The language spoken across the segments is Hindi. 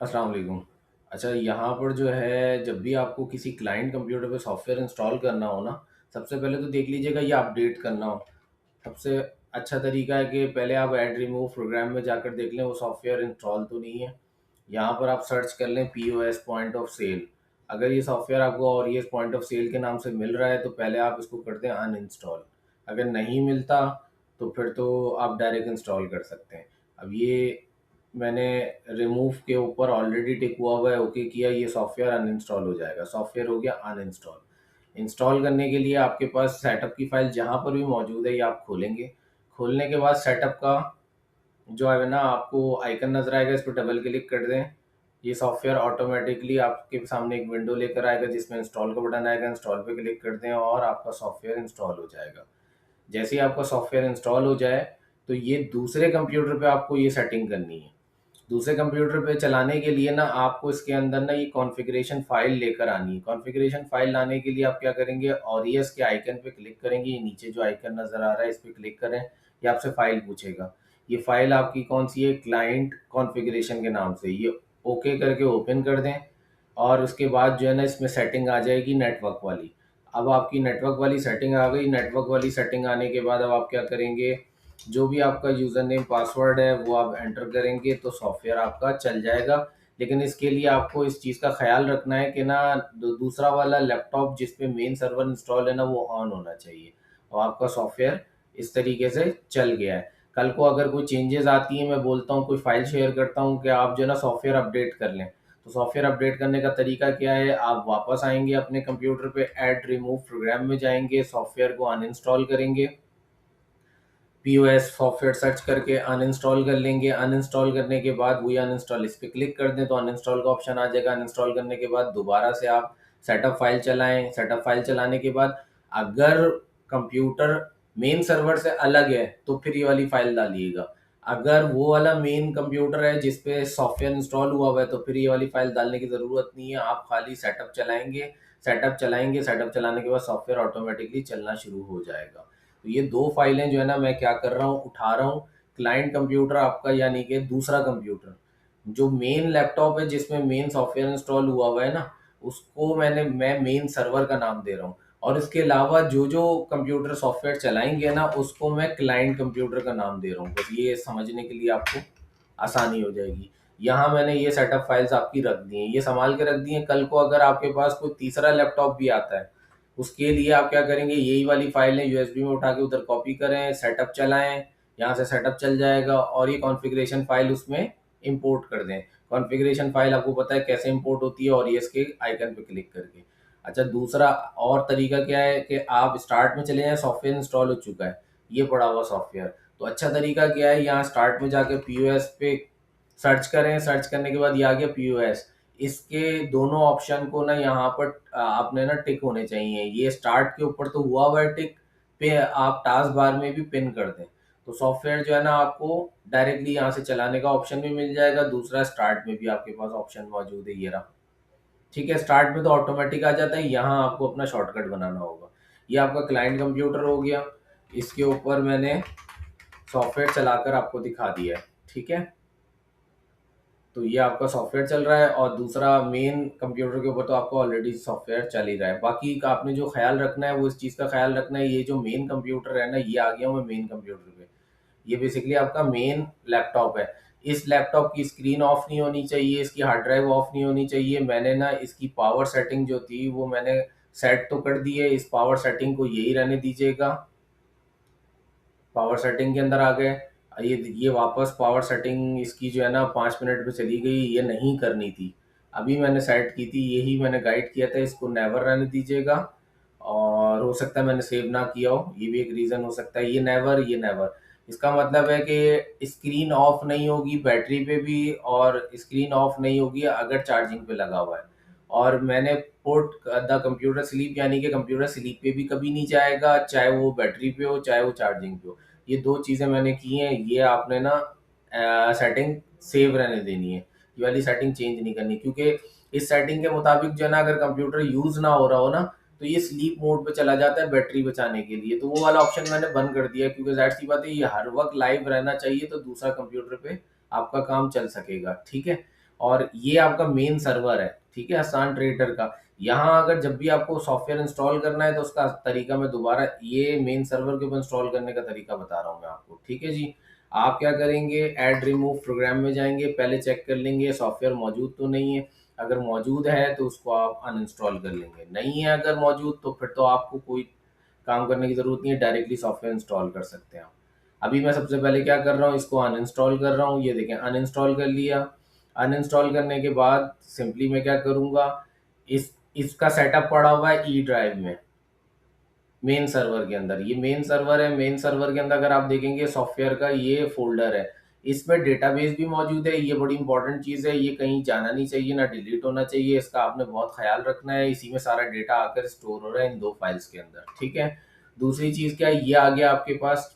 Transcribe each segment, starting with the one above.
अस्सलाम वालेकुम। अच्छा, यहाँ पर जो है जब भी आपको किसी क्लाइंट कंप्यूटर पे सॉफ्टवेयर इंस्टॉल करना हो ना, सबसे पहले तो देख लीजिएगा ये अपडेट करना हो। सबसे अच्छा तरीका है कि पहले आप ऐड रिमूव प्रोग्राम में जाकर देख लें वो सॉफ्टवेयर इंस्टॉल तो नहीं है। यहाँ पर आप सर्च कर लें पीओएस पॉइंट ऑफ सेल। अगर ये सॉफ्टवेयर आपको और ये पॉइंट ऑफ सेल के नाम से मिल रहा है तो पहले आप इसको कर दें अनइंस्टॉल। अगर नहीं मिलता तो फिर तो आप डायरेक्ट इंस्टॉल कर सकते हैं। अब ये मैंने रिमूव के ऊपर ऑलरेडी टिक हुआ है, ओके किया, ये सॉफ्टवेयर अनइंस्टॉल हो जाएगा। सॉफ्टवेयर हो गया अनइंस्टॉल। इंस्टॉल करने के लिए आपके पास सेटअप की फाइल जहाँ पर भी मौजूद है ये आप खोलेंगे। खोलने के बाद सेटअप का जो है ना आपको आइकन नजर आएगा, इस पर डबल क्लिक कर दें। ये सॉफ्टवेयर ऑटोमेटिकली आपके सामने एक विंडो लेकर आएगा जिसमें इंस्टॉल का बटन आएगा। इंस्टॉल पे क्लिक कर दें और आपका सॉफ्टवेयर इंस्टॉल हो जाएगा। जैसे ही आपका सॉफ्टवेयर इंस्टॉल हो जाए तो ये दूसरे कंप्यूटर पे आपको ये सेटिंग करनी है। दूसरे कंप्यूटर पे चलाने के लिए ना आपको इसके अंदर ना ये कॉन्फ़िगरेशन फाइल लेकर आनी है। कॉन्फ़िगरेशन फाइल लाने के लिए आप क्या करेंगे, ऑरियस के आइकन पे क्लिक करेंगे। ये नीचे जो आइकन नज़र आ रहा है इस पे क्लिक करें। ये आपसे फाइल पूछेगा। ये फाइल आपकी कौन सी है, क्लाइंट कॉन्फ़िगरेशन के नाम से। ये ओके करके ओपन कर दें। और उसके बाद जो है ना इसमें सेटिंग आ जाएगी नेटवर्क वाली। अब आपकी नेटवर्क वाली सेटिंग आ गई। नेटवर्क वाली सेटिंग आने के बाद अब आप क्या करेंगे, जो भी आपका यूज़र नेम पासवर्ड है वो आप एंटर करेंगे तो सॉफ्टवेयर आपका चल जाएगा। लेकिन इसके लिए आपको इस चीज़ का ख्याल रखना है कि ना दूसरा वाला लैपटॉप जिस पे मेन सर्वर इंस्टॉल है ना वो ऑन होना चाहिए और आपका सॉफ्टवेयर इस तरीके से चल गया है। कल को अगर कोई चेंजेस आती हैं, मैं बोलता हूँ कोई फाइल शेयर करता हूँ कि आप जो है ना सॉफ्टवेयर अपडेट कर लें, तो सॉफ्टवेयर अपडेट करने का तरीका क्या है, आप वापस आएंगे अपने कंप्यूटर पे, ऐड रिमूव प्रोग्राम में जाएंगे, सॉफ्टवेयर को अनइंस्टॉल करेंगे। पीओएस सॉफ्टवेयर सर्च करके अनइंस्टॉल कर लेंगे। अनइंस्टॉल करने के बाद वही अनइंस्टॉल इस पे क्लिक कर दें तो अनइंस्टॉल का ऑप्शन आ जाएगा। अनइंस्टॉल करने के बाद दोबारा से आप सेटअप फाइल चलाएं। सेटअप फाइल चलाने के बाद अगर कंप्यूटर मेन सर्वर से अलग है तो फिर ये वाली फाइल डालिएगा। अगर वो वाला मेन कंप्यूटर है जिसपे सॉफ्टवेयर इंस्टॉल हुआ है तो फिर ये वाली फाइल डालने की ज़रूरत नहीं है। आप खाली सेटअप चलाएंगे। सेटअप चलाएंगे, सेटअप चलाने के बाद सॉफ्टवेयर ऑटोमेटिकली चलना शुरू हो जाएगा। तो ये दो फाइलें जो है ना मैं क्या कर रहा हूँ, उठा रहा हूँ। क्लाइंट कंप्यूटर आपका यानी कि दूसरा कंप्यूटर, जो मेन लैपटॉप है जिसमें मेन सॉफ्टवेयर इंस्टॉल हुआ है ना, उसको मैं मेन सर्वर का नाम दे रहा हूँ। और इसके अलावा जो जो कंप्यूटर सॉफ्टवेयर चलाएंगे ना उसको मैं क्लाइंट कंप्यूटर का नाम दे रहा हूँ। बस ये समझने के लिए आपको आसानी हो जाएगी। यहाँ मैंने ये सेटअप फाइल्स आपकी रख दी हैं, ये संभाल के रख दी हैं। कल को अगर आपके पास कोई तीसरा लैपटॉप भी आता है उसके लिए आप क्या करेंगे, यही वाली फाइलें यूएसबी में उठा के उधर कॉपी करें, सेटअप चलाएं। यहाँ से सेटअप चल जाएगा और ये कॉन्फ़िगरेशन फाइल उसमें इंपोर्ट कर दें। कॉन्फ़िगरेशन फाइल आपको पता है कैसे इंपोर्ट होती है, और ये इसके आइकन पे क्लिक करके। अच्छा, दूसरा और तरीका क्या है कि आप स्टार्ट में चले जाएं, सॉफ्टवेयर इंस्टॉल हो चुका है, ये पड़ा हुआ सॉफ्टवेयर। तो अच्छा तरीका क्या है, यहाँ स्टार्ट में जाके पीओएस पे सर्च करें। सर्च करने के बाद ये आ गया पीओएस। इसके दोनों ऑप्शन को ना यहाँ पर आपने ना टिक होने चाहिए। ये स्टार्ट के ऊपर तो हुआ है टिक, पे आप टास्क बार में भी पिन कर दें तो सॉफ्टवेयर जो है ना आपको डायरेक्टली यहाँ से चलाने का ऑप्शन भी मिल जाएगा। दूसरा स्टार्ट में भी आपके पास ऑप्शन मौजूद है, ये रहा। ठीक है, स्टार्ट में तो ऑटोमेटिक आ जाता है, यहाँ आपको अपना शॉर्टकट बनाना होगा। ये आपका क्लाइंट कंप्यूटर हो गया। इसके ऊपर मैंने सॉफ्टवेयर चलाकर आपको दिखा दिया है। ठीक है, तो ये आपका सॉफ्टवेयर चल रहा है और दूसरा मेन कंप्यूटर के ऊपर तो आपको ऑलरेडी सॉफ्टवेयर चल ही रहा है। बाकी का आपने जो ख्याल रखना है वो इस चीज़ का ख्याल रखना है, ये जो मेन कंप्यूटर है ना, ये आ गया हूँ मैं मेन कंप्यूटर पे। ये बेसिकली आपका मेन लैपटॉप है। इस लैपटॉप की स्क्रीन ऑफ नहीं होनी चाहिए, इसकी हार्ड ड्राइव ऑफ नहीं होनी चाहिए। मैंने ना इसकी पावर सेटिंग जो थी वो मैंने सेट तो कर दी है। इस पावर सेटिंग को यही रहने दीजिएगा। पावर सेटिंग के अंदर आ गए। ये वापस पावर सेटिंग इसकी जो है ना 5 मिनट पे चली गई, ये नहीं करनी थी। अभी मैंने सेट की थी, यही मैंने गाइड किया था, इसको नेवर रहने दीजिएगा। और हो सकता है मैंने सेव ना किया हो, ये भी एक रीज़न हो सकता है। ये नेवर, ये नेवर, इसका मतलब है कि स्क्रीन ऑफ नहीं होगी बैटरी पे भी, और स्क्रीन ऑफ नहीं होगी अगर चार्जिंग पे लगा हुआ है। और मैंने पुट द कंप्यूटर स्लीप यानी कि कंप्यूटर स्लीप पे भी कभी नहीं जाएगा, चाहे वो बैटरी पे हो चाहे वो चार्जिंग पे हो। ये दो चीज़ें मैंने की हैं। ये आपने ना सेटिंग सेव रहने देनी है, ये वाली सेटिंग चेंज नहीं करनी, क्योंकि इस सेटिंग के मुताबिक जो है ना अगर कंप्यूटर यूज़ ना हो रहा हो ना तो ये स्लीप मोड पे चला जाता है बैटरी बचाने के लिए। तो वो वाला ऑप्शन मैंने बंद कर दिया, क्योंकि ज़ाहिर सी बात है ये हर वक्त लाइव रहना चाहिए तो दूसरा कंप्यूटर पे आपका काम चल सकेगा। ठीक है, और ये आपका मेन सर्वर है, ठीक है, आसान ट्रेडर का। यहाँ अगर जब भी आपको सॉफ्टवेयर इंस्टॉल करना है तो उसका तरीका मैं दोबारा ये मेन सर्वर के ऊपर इंस्टॉल करने का तरीका बता रहा हूँ मैं आपको, ठीक है जी। आप क्या करेंगे, ऐड रिमूव प्रोग्राम में जाएंगे, पहले चेक कर लेंगे सॉफ्टवेयर मौजूद तो नहीं है। अगर मौजूद है तो उसको आप अनइंस्टॉल कर लेंगे, नहीं है अगर मौजूद तो फिर तो आपको कोई काम करने की ज़रूरत नहीं है, डायरेक्टली सॉफ्टवेयर इंस्टॉल कर सकते हैं आप। अभी मैं सबसे पहले क्या कर रहा हूँ, इसको अनइंस्टॉल कर रहा हूँ, ये देखें अनइंस्टॉल कर लिया। अनइंस्टॉल करने के बाद सिंपली मैं क्या करूँगा, इस इसका सेटअप पड़ा हुआ है ई ड्राइव में, मेन सर्वर के अंदर। ये मेन सर्वर है, मेन सर्वर के अंदर अगर आप देखेंगे सॉफ्टवेयर का ये फोल्डर है, इसमें डेटाबेस भी मौजूद है। ये बड़ी इंपॉर्टेंट चीज़ है, ये कहीं जाना नहीं चाहिए, ना डिलीट होना चाहिए, इसका आपने बहुत ख्याल रखना है। इसी में सारा डेटा आकर स्टोर हो रहा है इन दो फाइल्स के अंदर, ठीक है। दूसरी चीज़ क्या है, ये आ गया आपके पास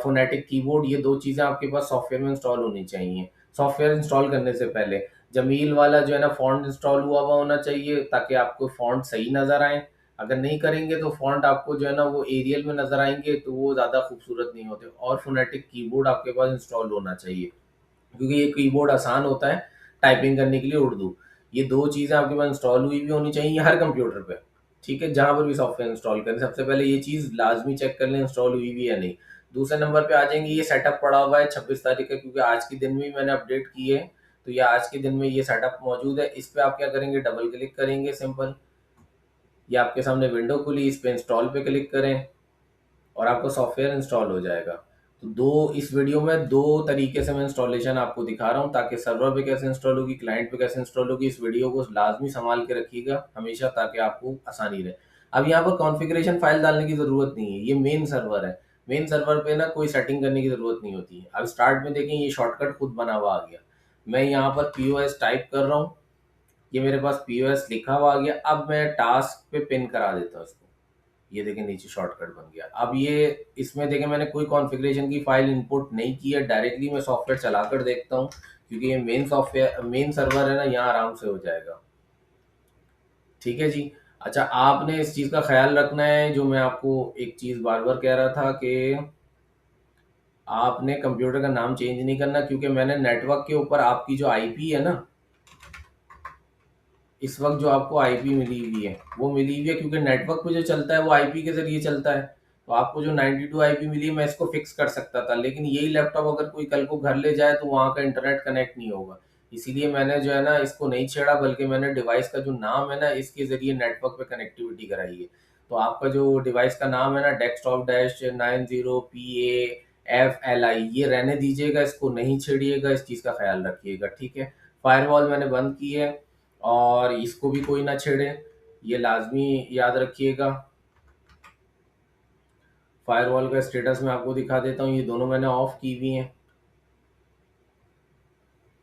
फोनेटिक कीबोर्ड। ये दो चीज़ें आपके पास सॉफ्टवेयर में इंस्टॉल होनी चाहिए। सॉफ्टवेयर इंस्टॉल करने से पहले जमील वाला जो है ना फॉन्ट इंस्टॉल हुआ होना चाहिए, ताकि आपको फॉन्ट सही नज़र आए। अगर नहीं करेंगे तो फॉन्ट आपको जो है ना वो एरियल में नज़र आएंगे, तो वो ज़्यादा खूबसूरत नहीं होते। और फोनेटिक कीबोर्ड आपके पास इंस्टॉल होना चाहिए, क्योंकि ये कीबोर्ड आसान होता है टाइपिंग करने के लिए, उर्दू। ये दो चीज़ें आपके पास इंस्टॉल हुई भी होनी चाहिए हर कंप्यूटर पे, ठीक है, जहाँ पर भी सॉफ्टवेयर इंस्टॉल करें सबसे पहले ये चीज़ लाजमी चेक कर लें इंस्टॉल हुई भी या नहीं। दूसरे नंबर पे आ जाएंगे, ये सेटअप पड़ा हुआ है 26 तारीख का, क्योंकि आज के दिन में ही मैंने अपडेट की है, तो ये आज के दिन में ये सेटअप मौजूद है। इस पर आप क्या करेंगे, डबल क्लिक करेंगे, सिंपल। ये आपके सामने विंडो खुली, इस पे इंस्टॉल पे क्लिक करें और आपको सॉफ्टवेयर इंस्टॉल हो जाएगा। तो दो इस वीडियो में दो तरीके से मैं इंस्टॉलेशन आपको दिखा रहा हूँ, ताकि सर्वर पे कैसे इंस्टॉल होगी, क्लाइंट पे कैसे इंस्टॉल होगी। इस वीडियो को लाजमी संभाल के रखिएगा हमेशा, ताकि आपको आसानी रहे। अब यहाँ पर कॉन्फ़िगरेशन फाइल डालने की ज़रूरत नहीं है, ये मेन सर्वर है। मेन सर्वर पे ना कोई सेटिंग करने की ज़रूरत नहीं होती है। अब स्टार्ट में देखें, ये शॉर्टकट खुद बना हुआ आ गया। मैं यहाँ पर POS टाइप कर रहा हूँ, ये मेरे पास POS लिखा हुआ आ गया। अब मैं टास्क पे पिन करा देता हूँ इसको, ये देखें नीचे शॉर्टकट बन गया। अब ये इसमें देखें मैंने कोई कॉन्फ़िगरेशन की फाइल इंपोर्ट नहीं की है, डायरेक्टली मैं सॉफ्टवेयर चलाकर देखता हूँ, क्योंकि ये मेन सॉफ्टवेयर मेन सर्वर है ना, यहाँ आराम से हो जाएगा, ठीक है जी। अच्छा, आपने इस चीज़ का ख्याल रखना है, जो मैं आपको एक चीज़ बार बार कह रहा था कि आपने कंप्यूटर का नाम चेंज नहीं करना, क्योंकि मैंने नेटवर्क के ऊपर आपकी जो आईपी है ना, इस वक्त जो आपको आईपी मिली हुई है वो मिली हुई है, क्योंकि नेटवर्क पे जो चलता है वो आईपी के जरिए चलता है। तो आपको जो 92 आईपी मिली है, मैं इसको फिक्स कर सकता था, लेकिन यही लैपटॉप अगर कोई कल को घर ले जाए तो वहाँ का इंटरनेट कनेक्ट नहीं होगा। इसीलिए मैंने जो है ना इसको नहीं छेड़ा, बल्कि मैंने डिवाइस का जो नाम है ना इसके जरिए नेटवर्क पे कनेक्टिविटी कराई है। तो आपका जो डिवाइस का नाम है ना, Desktop-90PA-FLI, ये रहने दीजिएगा, इसको नहीं छेड़िएगा, इस चीज़ का ख्याल रखिएगा, ठीक है। फायरवॉल मैंने बंद की है, और इसको भी कोई ना छेड़े, ये लाजमी याद रखिएगा। फायरवॉल का स्टेटस मैं आपको दिखा देता हूँ, ये दोनों मैंने ऑफ की हुई हैं,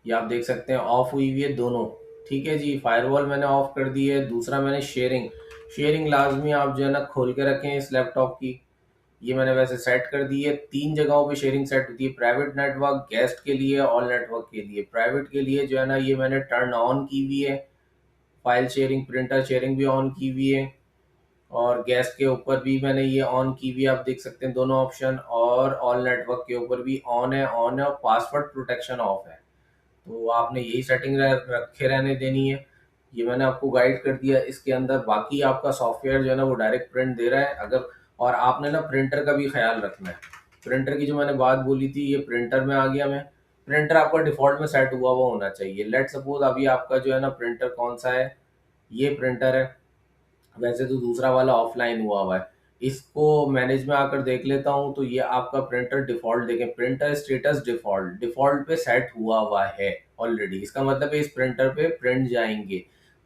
ये आप देख सकते हैं ऑफ हुई हुई है दोनों, ठीक है जी। फायरवॉल मैंने ऑफ कर दी है। दूसरा मैंने शेयरिंग, शेयरिंग लाजमी आप जो है ना खोल के रखें इस लैपटॉप की, ये मैंने वैसे सेट कर दी है। 3 जगहों पे शेयरिंग सेट होती है, प्राइवेट नेटवर्क, गेस्ट के लिए, ऑल नेटवर्क के लिए। प्राइवेट के लिए जो है ना ये मैंने टर्न ऑन की हुई है, फाइल शेयरिंग, प्रिंटर शेयरिंग भी ऑन की हुई है, और गैस के ऊपर भी मैंने ये ऑन की हुई है, आप देख सकते हैं दोनों ऑप्शन। और ऑल नेटवर्क के ऊपर भी ऑन है और पासवर्ड प्रोटेक्शन ऑफ है। तो आपने यही सेटिंग रखे रहने देनी है। ये मैंने आपको गाइड कर दिया इसके अंदर। बाकी आपका सॉफ्टवेयर जो है ना वो डायरेक्ट प्रिंट दे रहा है अगर, और आपने ना प्रिंटर का भी ख्याल रखना है। प्रिंटर की जो मैंने बात बोली थी, ये प्रिंटर में आ गया मैं। प्रिंटर आपका डिफ़ॉल्ट में सेट हुआ हुआ होना चाहिए। लेट सपोज अभी आपका जो है ना प्रिंटर कौन सा है, ये प्रिंटर है। वैसे तो दूसरा वाला ऑफलाइन हुआ हुआ है, इसको मैनेज में आकर देख लेता हूँ। तो ये आपका प्रिंटर डिफ़ॉल्ट देखें, प्रिंटर स्टेटस डिफ़ॉल्ट, डिफ़ॉल्ट पे सेट हुआ हुआ है ऑलरेडी। इसका मतलब है इस प्रिंटर पे प्रिंट जाएंगे।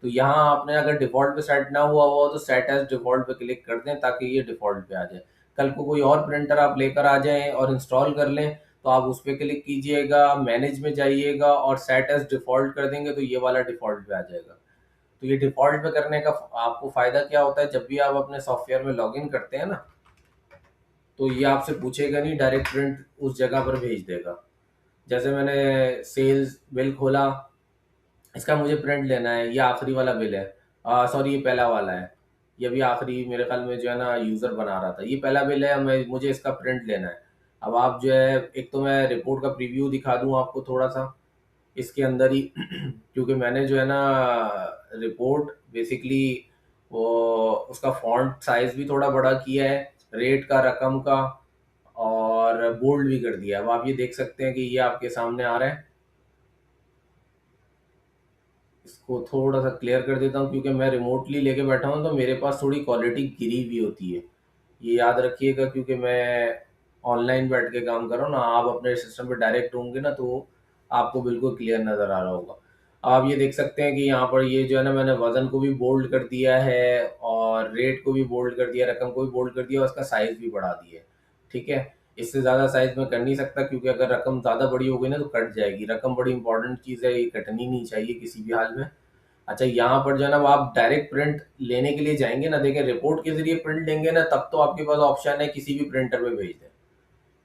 तो यहाँ आपने अगर डिफ़ॉल्ट पे सेट ना हुआ हुआ हो तो सेट एज डिफ़ॉल्ट पे क्लिक कर दें, ताकि ये डिफ़ॉल्ट पे आ जाए। कल को कोई और प्रिंटर आप लेकर आ जाएं और इंस्टॉल कर लें, तो आप उस पर क्लिक कीजिएगा, मैनेज में जाइएगा और सेट एज डिफ़ॉल्ट कर देंगे, तो ये वाला डिफ़ॉल्ट पे आ जाएगा। तो ये डिफ़ॉल्ट पे करने का आपको फ़ायदा क्या होता है, जब भी आप अपने सॉफ्टवेयर में लॉगिन करते हैं ना, तो ये आपसे पूछेगा नहीं, डायरेक्ट प्रिंट उस जगह पर भेज देगा। जैसे मैंने सेल्स बिल खोला, इसका मुझे प्रिंट लेना है, ये आखिरी वाला बिल है, सॉरी ये पहला वाला है। ये भी आखिरी मेरे ख्याल में जो है ना यूज़र बना रहा था, ये पहला बिल है, मैं मुझे इसका प्रिंट लेना है। अब आप जो है, एक तो मैं रिपोर्ट का प्रीव्यू दिखा दूँ आपको थोड़ा सा, इसके अंदर ही क्योंकि मैंने जो है ना रिपोर्ट बेसिकली वो उसका फॉन्ट साइज भी थोड़ा बड़ा किया है, रेट का, रकम का, और बोल्ड भी कर दिया है। अब आप ये देख सकते हैं कि ये आपके सामने आ रहा है। इसको थोड़ा सा क्लियर कर देता हूँ क्योंकि मैं रिमोटली लेके बैठा हूँ तो मेरे पास थोड़ी क्वालिटी गिरी हुई होती है। ये याद रखिएगा क्योंकि मैं ऑनलाइन बैठ के काम कर रहा हूँ ना, आप अपने सिस्टम पे डायरेक्ट होंगे ना तो आपको बिल्कुल क्लियर नज़र आ रहा होगा। आप ये देख सकते हैं कि यहाँ पर ये जो है ना मैंने वज़न को भी बोल्ड कर दिया है और रेट को भी बोल्ड कर दिया, रकम को भी बोल्ड कर दिया और उसका साइज़ भी बढ़ा दिया है। ठीक है? इससे ज़्यादा साइज़ मैं कर नहीं सकता क्योंकि अगर रकम ज़्यादा बड़ी हो गई ना तो कट जाएगी। रकम बड़ी इंपॉर्टेंट चीज़ है, ये कटनी नहीं चाहिए किसी भी हाल में। अच्छा, यहाँ पर जो है ना वो आप डायरेक्ट प्रिंट लेने के लिए जाएंगे ना, देखें रिपोर्ट के जरिए प्रिंट लेंगे ना तब तो आपके पास ऑप्शन है किसी भी प्रिंटर में भेज दें।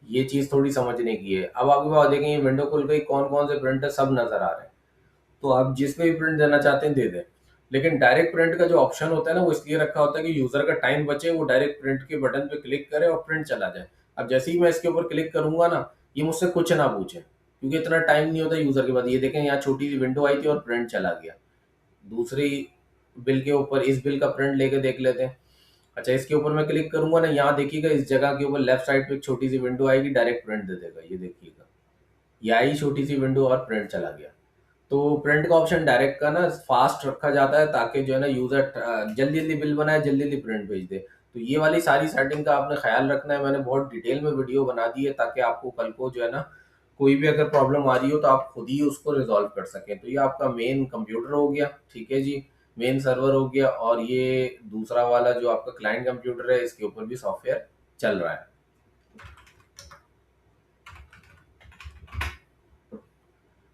ये चीज़ थोड़ी समझने की है। अब आपके पास देखें ये विंडो खुल गई, कौन कौन से प्रिंटर सब नज़र आ रहे हैं, तो आप जिस पे भी प्रिंट देना चाहते हैं दे दें। लेकिन डायरेक्ट प्रिंट का जो ऑप्शन होता है ना वो इसलिए रखा होता है कि यूज़र का टाइम बचे, वो डायरेक्ट प्रिंट के बटन पे क्लिक करे और प्रिंट चला जाए। अब जैसे ही मैं इसके ऊपर क्लिक करूंगा ना, ये मुझसे कुछ ना पूछे क्योंकि इतना टाइम नहीं होता यूज़र के पास। ये देखें यहाँ छोटी सी विंडो आई थी और प्रिंट चला गया। दूसरी बिल के ऊपर इस बिल का प्रिंट लेके देख लेते हैं। अच्छा, इसके ऊपर मैं क्लिक करूंगा ना, यहाँ देखिएगा इस जगह के ऊपर लेफ्ट साइड पे एक छोटी सी विंडो आएगी, डायरेक्ट प्रिंट दे देगा। ये देखिएगा, ये आई छोटी सी विंडो और प्रिंट चला गया। तो प्रिंट का ऑप्शन डायरेक्ट का ना फास्ट रखा जाता है ताकि जो है ना यूजर जल्दी जल्दी बिल बनाए, जल्दी जल्दी प्रिंट भेज दे। तो ये वाली सारी सेटिंग का आपने ख्याल रखना है। मैंने बहुत डिटेल में वीडियो बना दी है ताकि आपको कल को जो है ना कोई भी अगर प्रॉब्लम आ रही हो तो आप खुद ही उसको रिजॉल्व कर सकें। तो ये आपका मेन कंप्यूटर हो गया, ठीक है जी, मेन सर्वर हो गया, और ये दूसरा वाला जो आपका क्लाइंट कंप्यूटर है इसके ऊपर भी सॉफ्टवेयर चल रहा है।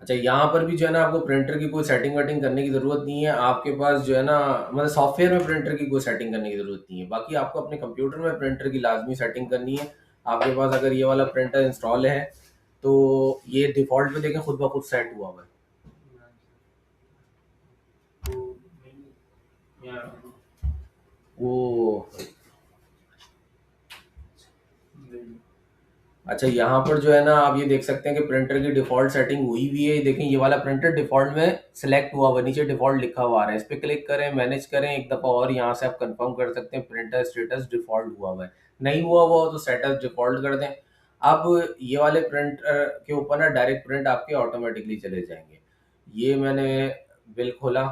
अच्छा, यहाँ पर भी जो है ना आपको प्रिंटर की कोई सेटिंग वेटिंग करने की ज़रूरत नहीं है। आपके पास जो है ना मतलब सॉफ्टवेयर में प्रिंटर की कोई सेटिंग करने की ज़रूरत नहीं है। बाकी आपको अपने कंप्यूटर में प्रिंटर की लाजमी सेटिंग करनी है। आपके पास अगर ये वाला प्रिंटर इंस्टॉल है तो ये डिफ़ॉल्ट पे देखें खुद ब खुद सेट हुआ हुआ है। वो अच्छा, यहाँ पर जो है ना आप ये देख सकते हैं कि प्रिंटर की डिफ़ॉल्ट सेटिंग हुई भी है। देखें ये वाला प्रिंटर डिफ़ॉल्ट में सिलेक्ट हुआ हुआ है, नीचे डिफ़ॉल्ट लिखा हुआ आ रहा है। इस पे क्लिक करें, मैनेज करें एक दफ़ा और यहाँ से आप कंफर्म कर सकते हैं प्रिंटर स्टेटस डिफ़ॉल्ट हुआ हुआ है। नहीं हुआ हुआ हो तो स्टेटस डिफ़ॉल्ट कर दें। अब ये वाले प्रिंटर के ऊपर ना डायरेक्ट प्रिंट आपके ऑटोमेटिकली चले जाएंगे। ये मैंने बिल खोला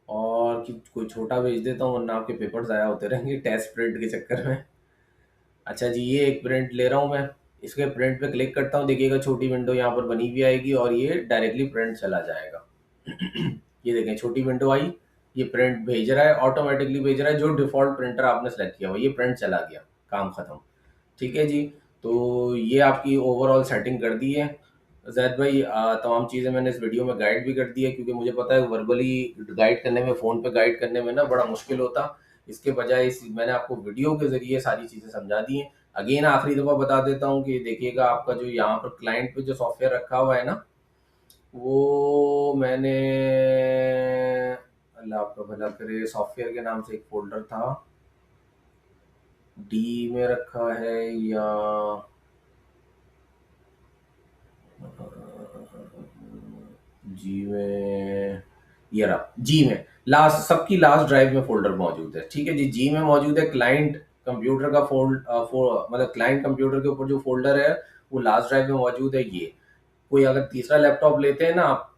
और कोई छोटा भेज देता हूँ वरना आपके पेपर ज़ाया होते रहेंगे टेस्ट प्रिंट के चक्कर में। अच्छा जी, ये एक प्रिंट ले रहा हूँ मैं, इसके प्रिंट पे क्लिक करता हूँ, देखिएगा छोटी विंडो यहाँ पर बनी हुई आएगी और ये डायरेक्टली प्रिंट चला जाएगा। ये देखें छोटी विंडो आई, ये प्रिंट भेज रहा है, ऑटोमेटिकली भेज रहा है। जो डिफ़ॉल्ट प्रिंटर आपने सेलेक्ट किया हुआ ये प्रिंट चला गया, काम ख़त्म। ठीक है जी, तो ये आपकी ओवरऑल सेटिंग कर दी है। जैद भाई तमाम चीज़ें मैंने इस वीडियो में गाइड भी कर दी है क्योंकि मुझे पता है वर्बली गाइड करने में, फ़ोन पे गाइड करने में ना बड़ा मुश्किल होता। इसके बजाय इस मैंने आपको वीडियो के ज़रिए सारी चीज़ें समझा दी हैं। अगेन आखिरी दफ़ा बता देता हूँ कि देखिएगा आपका जो यहाँ पर क्लाइंट पे जो सॉफ्टवेयर रखा हुआ है ना, वो मैंने, अल्लाह आपका भला करे, सॉफ्टवेयर के नाम से एक फ़ोल्डर था, डी में रखा है या जी में, ये रहा जी में, लास्ट सबकी लास्ट ड्राइव में फोल्डर मौजूद है। ठीक है जी, जी में मौजूद है क्लाइंट कंप्यूटर का मतलब क्लाइंट कंप्यूटर के ऊपर जो फोल्डर है वो लास्ट ड्राइव में मौजूद है। ये कोई अगर तीसरा लैपटॉप लेते हैं ना आप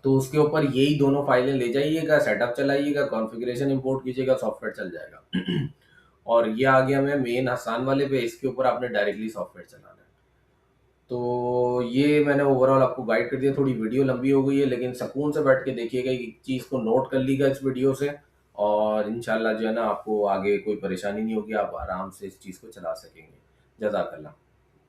तो उसके ऊपर यही दोनों फाइलें ले जाइएगा, सेटअप चलाइएगा, कॉन्फ़िगरेशन इंपोर्ट कीजिएगा, सॉफ्टवेयर चल जाएगा। और ये आ गया मैं मेन हसान वाले पे, इसके ऊपर आपने डायरेक्टली सॉफ्टवेयर चलाना है। तो ये मैंने ओवरऑल आपको गाइड कर दिया। थोड़ी वीडियो लंबी हो गई है लेकिन सुकून से बैठ के देखिएगा, एक चीज़ को नोट कर लीजिएगा इस वीडियो से, और इंशाल्लाह जो है ना आपको आगे कोई परेशानी नहीं होगी, आप आराम से इस चीज़ को चला सकेंगे। जज़ाकल्लाह।